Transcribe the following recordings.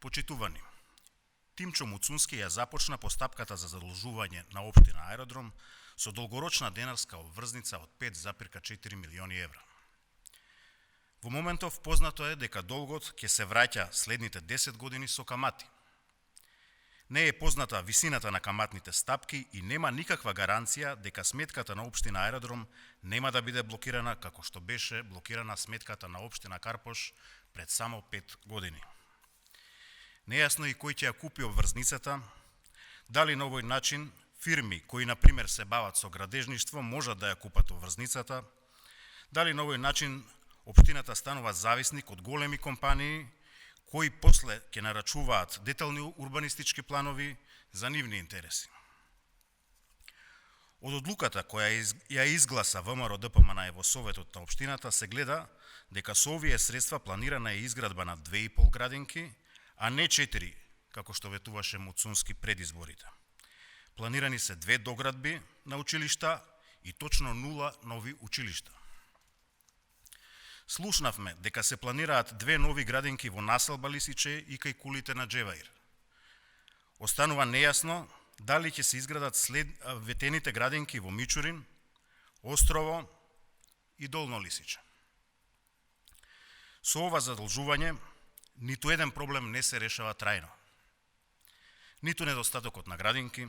Почитувани, Тимчо Муцунски ја започна постапката за задолжување на општина Аеродром со долгорочна денарска обврзница од 5,4 милиони евра. Во моментов познато е дека долгот ќе се враќа следните 10 години со камати. Не е позната висината на каматните стапки и нема никаква гаранција дека сметката на општина Аеродром нема да биде блокирана како што беше блокирана сметката на општина Карпош пред само 5 години. Нејасно и кој ќе ја купи обврзницата, дали на овој начин фирми кои на пример се бават со градежништво можат да ја купат обврзницата, дали на овој начин општината станува зависник од големи компании кои после ќе нарачуваат детални урбанистички планови за нивни интереси. Од одлуката која ја изгласа ВМРО-ДПМН во Советот на општината се гледа дека со овие средства планирана е изградба на 2,5 градинки, а не 4, како што ветуваше Муцунски пред изборите. Планирани се 2 доградби на училишта и точно 0 нови училишта. Слушнавме дека се планираат 2 нови градинки во населба Лисиче и кај кулите на Джеваир. Останува нејасно дали ќе се изградат ветените градинки во Мичурин, Острово и Долно Лисиче. Со ова задолжување ниту еден проблем не се решава трајно. Ниту недостатокот на градинки,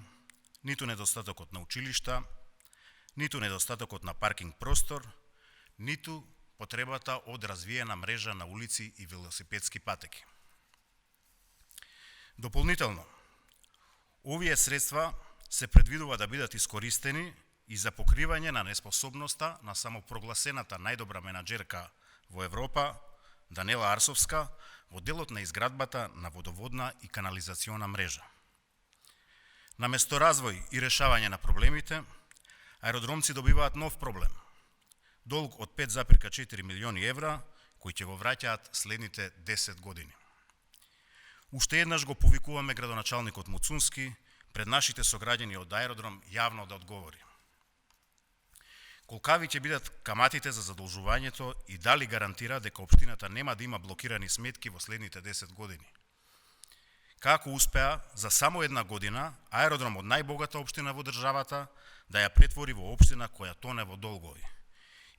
ниту недостатокот на училишта, ниту недостатокот на паркинг простор, ниту потребата од развиена мрежа на улици и велосипедски патеки. Дополнително, овие средства се предвидува да бидат искористени и за покривање на неспособноста на самопрогласената најдобра менаџерка во Европа, Данела Арсовска, во делот на изградбата на водоводна и канализациона мрежа. Наместо развој и решавање на проблемите, аеродромци добиваат нов проблем – долг од 5,4 милиони евра, кои ќе го враќаат следните 10 години. Уште еднаш го повикуваме градоначалникот Муцунски пред нашите сограѓани од Аеродром јавно да одговори. Колкави ќе бидат каматите за задолжувањето и дали гарантира дека општината нема да има блокирани сметки во следните 10 години? Како успеа за само една година Аеродром од најбогата општина во државата да ја претвори во општина која тоне во долгови?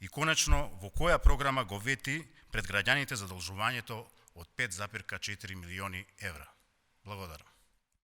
И конечно, во која програма го вети пред граѓаните задолжувањето од 5,4 милиони евра? Благодарам.